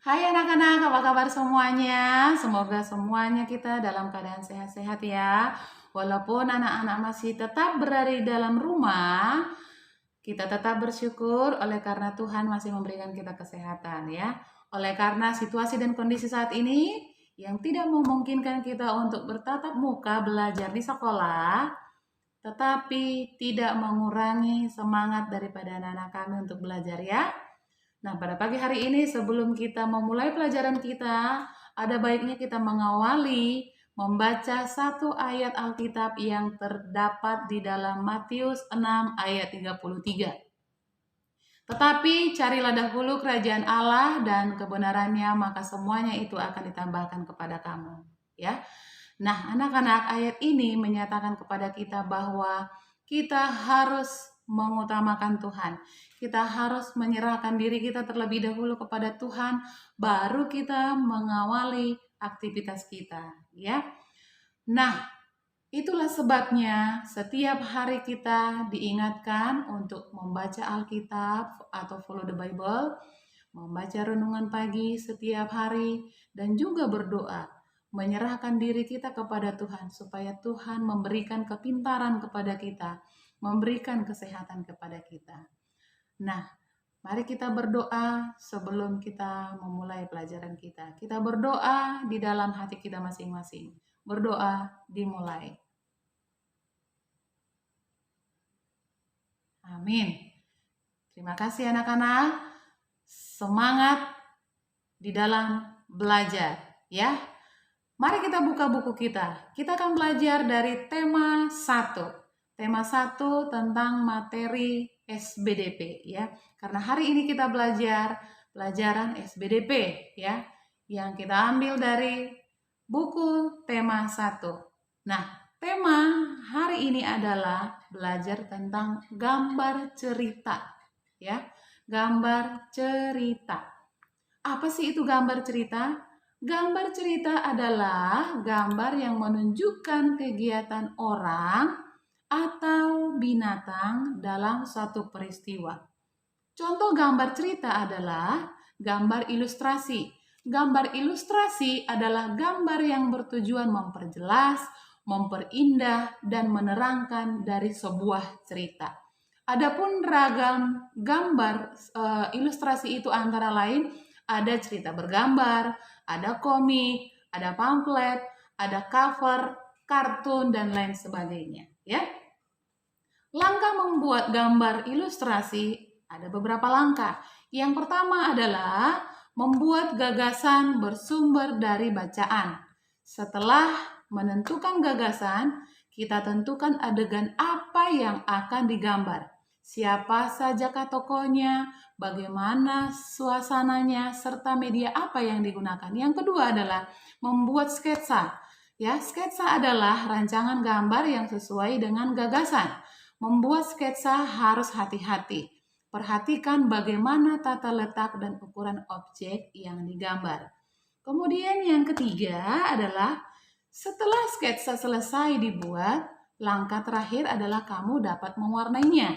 Hai anak-anak, apa kabar semuanya? Semoga semuanya kita dalam keadaan sehat-sehat ya. Walaupun anak-anak masih tetap berada di dalam rumah, kita tetap bersyukur oleh karena Tuhan masih memberikan kita kesehatan ya. Oleh karena situasi dan kondisi saat ini yang tidak memungkinkan kita untuk bertatap muka belajar di sekolah, tetapi tidak mengurangi semangat daripada anak-anak kami untuk belajar ya. Nah, pada pagi hari ini sebelum kita memulai pelajaran kita, ada baiknya kita mengawali membaca satu ayat Alkitab yang terdapat di dalam Matius 6 ayat 33. Tetapi carilah dahulu kerajaan Allah dan kebenarannya, maka semuanya itu akan ditambahkan kepada kamu. Ya. Nah, anak-anak, ayat ini menyatakan kepada kita bahwa kita harus mengutamakan Tuhan. Kita harus menyerahkan diri kita terlebih dahulu kepada Tuhan, baru kita mengawali aktivitas kita, ya. Nah, itulah sebabnya setiap hari kita diingatkan untuk membaca Alkitab atau follow the Bible, membaca renungan pagi setiap hari, dan juga berdoa, menyerahkan diri kita kepada Tuhan supaya Tuhan memberikan kepintaran kepada kita, memberikan kesehatan kepada kita. Nah, mari kita berdoa sebelum kita memulai pelajaran kita. Kita berdoa di dalam hati kita masing-masing. Berdoa dimulai. Amin. Terima kasih anak-anak. Semangat di dalam belajar ya. Mari kita buka buku kita. Kita akan belajar dari tema 1. Tema 1 tentang materi SBDP ya. Karena hari ini kita belajar pelajaran SBDP ya. Yang kita ambil dari buku tema 1. Nah, tema hari ini adalah belajar tentang gambar cerita ya. Gambar cerita. Apa sih itu gambar cerita? Gambar cerita adalah gambar yang menunjukkan kegiatan orang atau binatang dalam suatu peristiwa. Contoh gambar cerita adalah gambar ilustrasi. Gambar ilustrasi adalah gambar yang bertujuan memperjelas, memperindah, dan menerangkan dari sebuah cerita. Adapun ragam gambar ilustrasi itu antara lain ada cerita bergambar, ada komik, ada pamflet, ada cover, kartun, dan lain sebagainya. Ya. Langkah membuat gambar ilustrasi ada beberapa langkah. Yang pertama adalah membuat gagasan bersumber dari bacaan. Setelah menentukan gagasan, kita tentukan adegan apa yang akan digambar. Siapa sajakah tokohnya, bagaimana suasananya, serta media apa yang digunakan. Yang kedua adalah membuat sketsa. Ya, sketsa adalah rancangan gambar yang sesuai dengan gagasan. Membuat sketsa harus hati-hati. Perhatikan bagaimana tata letak dan ukuran objek yang digambar. Kemudian yang ketiga adalah setelah sketsa selesai dibuat, langkah terakhir adalah kamu dapat mewarnainya.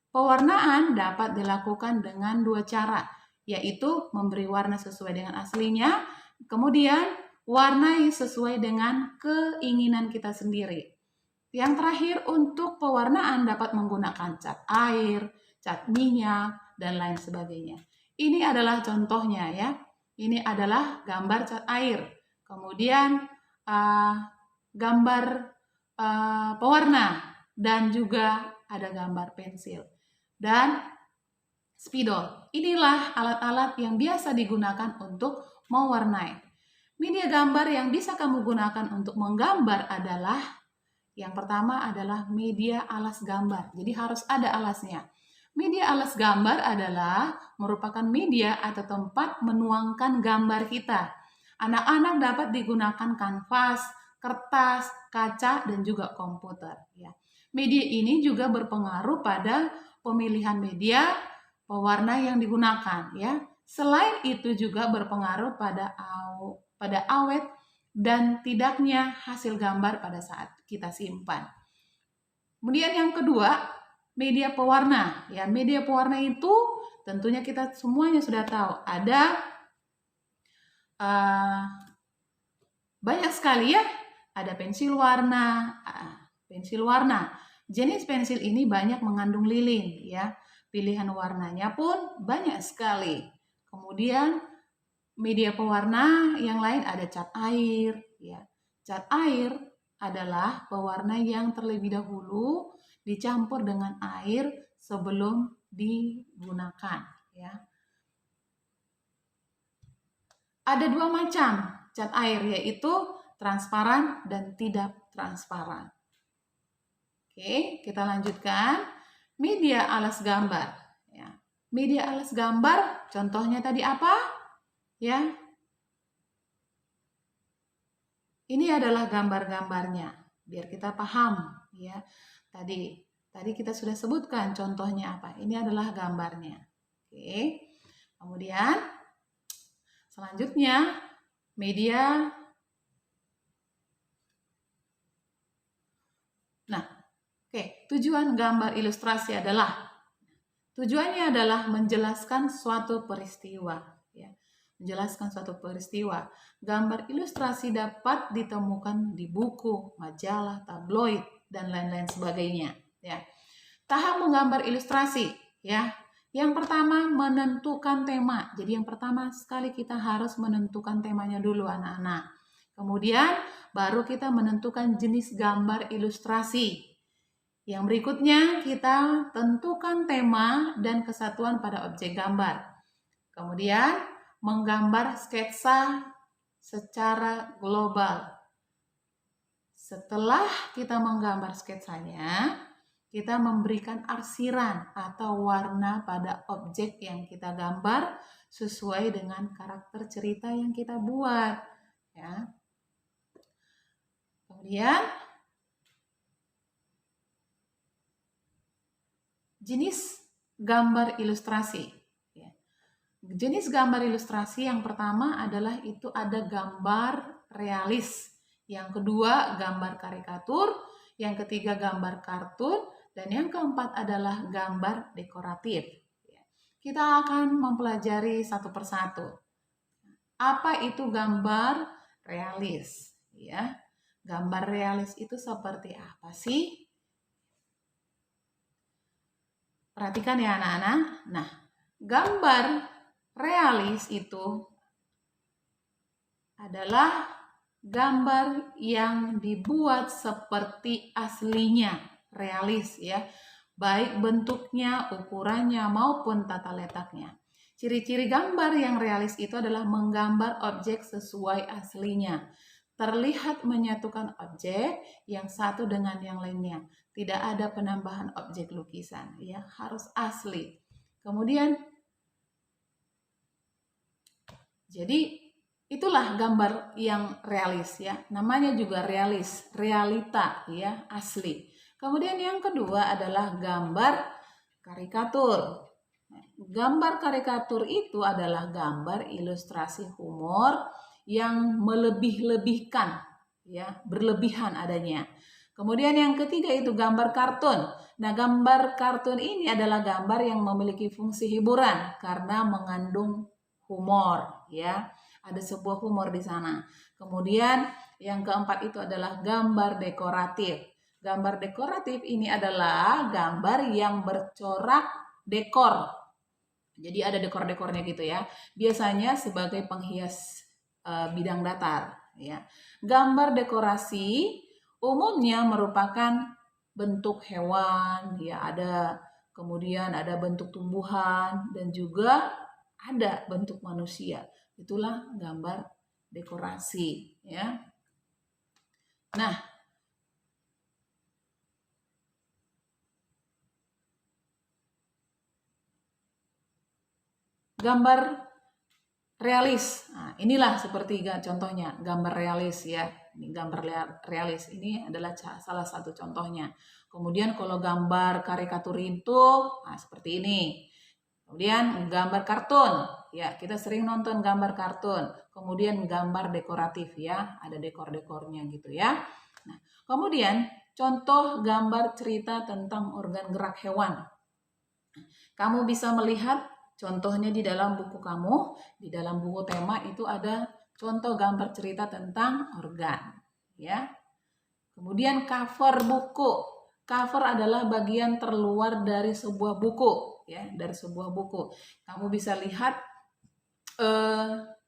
Pewarnaan dapat dilakukan dengan 2 cara, yaitu memberi warna sesuai dengan aslinya, kemudian warnai sesuai dengan keinginan kita sendiri. Yang terakhir, untuk pewarnaan dapat menggunakan cat air, cat minyak, dan lain sebagainya. Ini adalah contohnya ya. Ini adalah gambar cat air. Kemudian gambar pewarna dan juga ada gambar pensil dan spidol. Inilah alat-alat yang biasa digunakan untuk mewarnai. Media gambar yang bisa kamu gunakan untuk menggambar adalah yang pertama adalah media alas gambar. Jadi harus ada alasnya. Media alas gambar adalah merupakan media atau tempat menuangkan gambar kita. Anak-anak dapat digunakan kanvas, kertas, kaca, dan juga komputer. Ya. Media ini juga berpengaruh pada pemilihan media pewarna yang digunakan. Ya. Selain itu juga berpengaruh pada awet dan tidaknya hasil gambar pada saat kita simpan. Kemudian yang kedua, media pewarna. Ya, media pewarna itu tentunya kita semuanya sudah tahu. Ada banyak sekali ya. Ada pensil warna, Jenis pensil ini banyak mengandung lilin ya. Pilihan warnanya pun banyak sekali. Kemudian media pewarna yang lain ada cat air ya. Cat air adalah pewarna yang terlebih dahulu dicampur dengan air sebelum digunakan ya. Ada dua macam cat air, yaitu transparan dan tidak transparan. Oke, kita lanjutkan. Media alas gambar ya. Media alas gambar contohnya tadi apa? Ya. Ini adalah gambar-gambarnya biar kita paham ya. Tadi kita sudah sebutkan contohnya apa. Ini adalah gambarnya. Oke. Kemudian selanjutnya media. Nah, oke, tujuan gambar ilustrasi tujuannya adalah menjelaskan suatu peristiwa ya. Menjelaskan suatu peristiwa. Gambar ilustrasi dapat ditemukan di buku, majalah, tabloid dan lain-lain sebagainya ya. Tahap menggambar ilustrasi ya. Yang pertama menentukan tema. Jadi yang pertama sekali kita harus menentukan temanya dulu anak-anak. Kemudian baru kita menentukan jenis gambar ilustrasi. Yang berikutnya kita tentukan tema dan kesatuan pada objek gambar. Kemudian menggambar sketsa secara global. Setelah kita menggambar sketsanya, kita memberikan arsiran atau warna pada objek yang kita gambar sesuai dengan karakter cerita yang kita buat ya. Kemudian jenis gambar ilustrasi. Jenis gambar ilustrasi yang pertama adalah itu ada gambar realis. Yang kedua gambar karikatur. Yang ketiga gambar kartun. Dan yang keempat adalah gambar dekoratif. Kita akan mempelajari satu persatu. Apa itu gambar realis? Ya. Gambar realis itu seperti apa sih? Perhatikan ya anak-anak. Nah, gambar realis itu adalah gambar yang dibuat seperti aslinya, realis ya. Baik bentuknya, ukurannya maupun tata letaknya. Ciri-ciri gambar yang realis itu adalah menggambar objek sesuai aslinya. Terlihat menyatukan objek yang satu dengan yang lainnya. Tidak ada penambahan objek lukisan, ya, harus asli. Kemudian jadi itulah gambar yang realis ya. Namanya juga realis, realita ya, asli. Kemudian yang kedua adalah gambar karikatur. Gambar karikatur itu adalah gambar ilustrasi humor yang melebih-lebihkan ya, berlebihan adanya. Kemudian yang ketiga itu gambar kartun. Nah, gambar kartun ini adalah gambar yang memiliki fungsi hiburan karena mengandung humor ya. Ada sebuah humor di sana. Kemudian yang keempat itu adalah gambar dekoratif. Gambar dekoratif ini adalah gambar yang bercorak dekor. Jadi ada dekor-dekornya gitu ya. Biasanya sebagai penghias bidang datar ya. Gambar dekorasi umumnya merupakan bentuk hewan ya, kemudian ada bentuk tumbuhan dan juga ada bentuk manusia. Itulah gambar dekorasi ya. Nah, gambar realis. Nah, inilah seperti contohnya gambar realis ya. Ini gambar realis ini adalah salah satu contohnya. Kemudian kalau gambar karikatur itu seperti ini. Kemudian gambar kartun. Ya, kita sering nonton gambar kartun. Kemudian gambar dekoratif ya, ada dekor-dekornya gitu ya. Nah, kemudian contoh gambar cerita tentang organ gerak hewan. Kamu bisa melihat contohnya di dalam buku kamu, di dalam buku tema itu ada contoh gambar cerita tentang organ, ya. Kemudian cover buku. Cover adalah bagian terluar dari sebuah buku, ya, dari sebuah buku. Kamu bisa lihat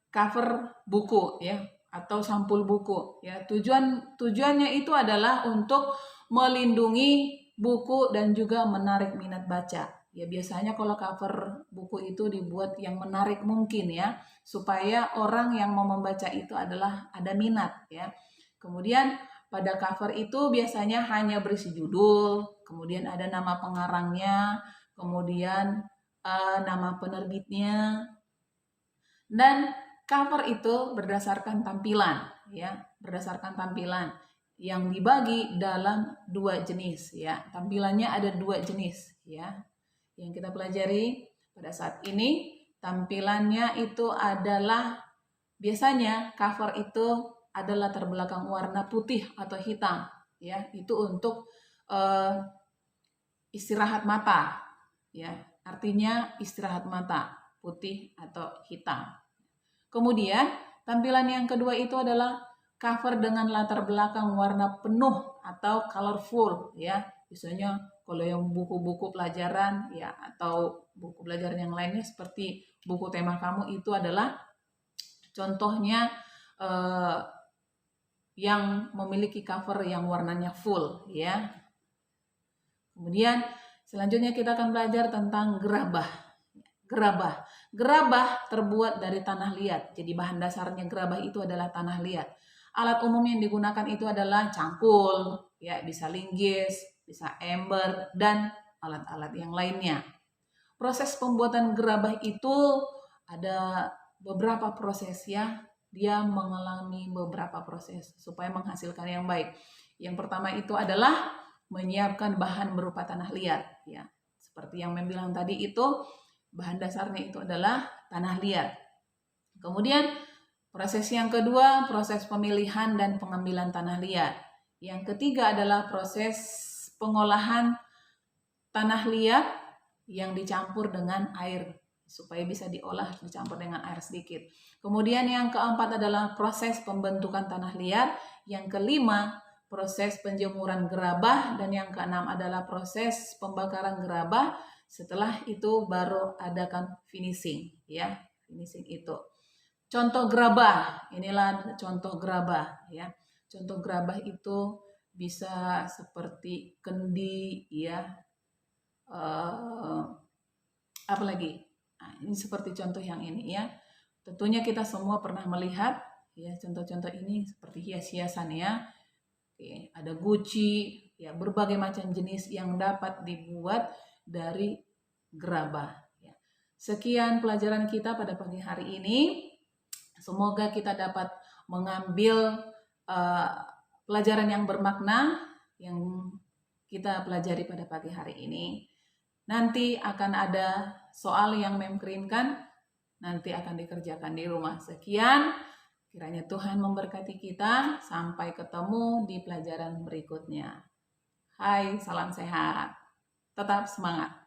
cover buku, ya, atau sampul buku, ya. Tujuannya itu adalah untuk melindungi buku dan juga menarik minat baca. Ya, biasanya kalau cover buku itu dibuat yang menarik mungkin, ya, supaya orang yang mau membaca itu adalah ada minat, ya. Kemudian pada cover itu biasanya hanya berisi judul, kemudian ada nama pengarangnya, kemudian nama penerbitnya, dan cover itu berdasarkan tampilan, ya, berdasarkan tampilan yang dibagi dalam dua jenis, ya. Tampilannya ada dua jenis, ya, yang kita pelajari pada saat ini. Tampilannya itu adalah biasanya cover itu adalah latar belakang warna putih atau hitam, ya. Itu untuk istirahat mata, ya. Artinya istirahat mata, putih atau hitam. Kemudian tampilan yang kedua itu adalah cover dengan latar belakang warna penuh atau colorful, ya. Biasanya kalau yang buku-buku pelajaran, ya, atau buku pelajaran yang lainnya seperti buku tema kamu itu adalah contohnya yang memiliki cover yang warnanya full, ya. Kemudian selanjutnya kita akan belajar tentang gerabah. Gerabah terbuat dari tanah liat. Jadi bahan dasarnya gerabah itu adalah tanah liat. Alat umum yang digunakan itu adalah cangkul, ya, bisa linggis, bisa ember, dan alat-alat yang lainnya. Proses pembuatan gerabah itu ada beberapa proses, ya. Dia mengalami beberapa proses supaya menghasilkan yang baik. Yang pertama itu adalah menyiapkan bahan berupa tanah liat, ya. Seperti yang bilang tadi itu bahan dasarnya itu adalah tanah liat. Kemudian proses yang kedua, proses pemilihan dan pengambilan tanah liat. Yang ketiga adalah proses pengolahan tanah liat yang dicampur dengan air supaya bisa diolah dicampur dengan air sedikit. Kemudian yang keempat adalah proses pembentukan tanah liat. Yang kelima, proses penjemuran gerabah, dan yang keenam adalah proses pembakaran gerabah. Setelah itu baru adakan finishing, ya. Finishing itu. Contoh gerabah, inilah contoh gerabah, ya. Contoh gerabah itu bisa seperti kendi, ya. Apalagi? Nah, ini seperti contoh yang ini, ya. Tentunya kita semua pernah melihat, ya, contoh-contoh ini seperti hias-hiasan, ya. Oke, ada guci, ya, berbagai macam jenis yang dapat dibuat dari gerabah, ya. Sekian pelajaran kita pada pagi hari ini. Semoga kita dapat mengambil pelajaran yang bermakna yang kita pelajari pada pagi hari ini. Nanti akan ada soal yang kirimkan, nanti akan dikerjakan di rumah. Sekian, kiranya Tuhan memberkati kita. Sampai ketemu di pelajaran berikutnya. Hai, salam sehat. Tetap semangat.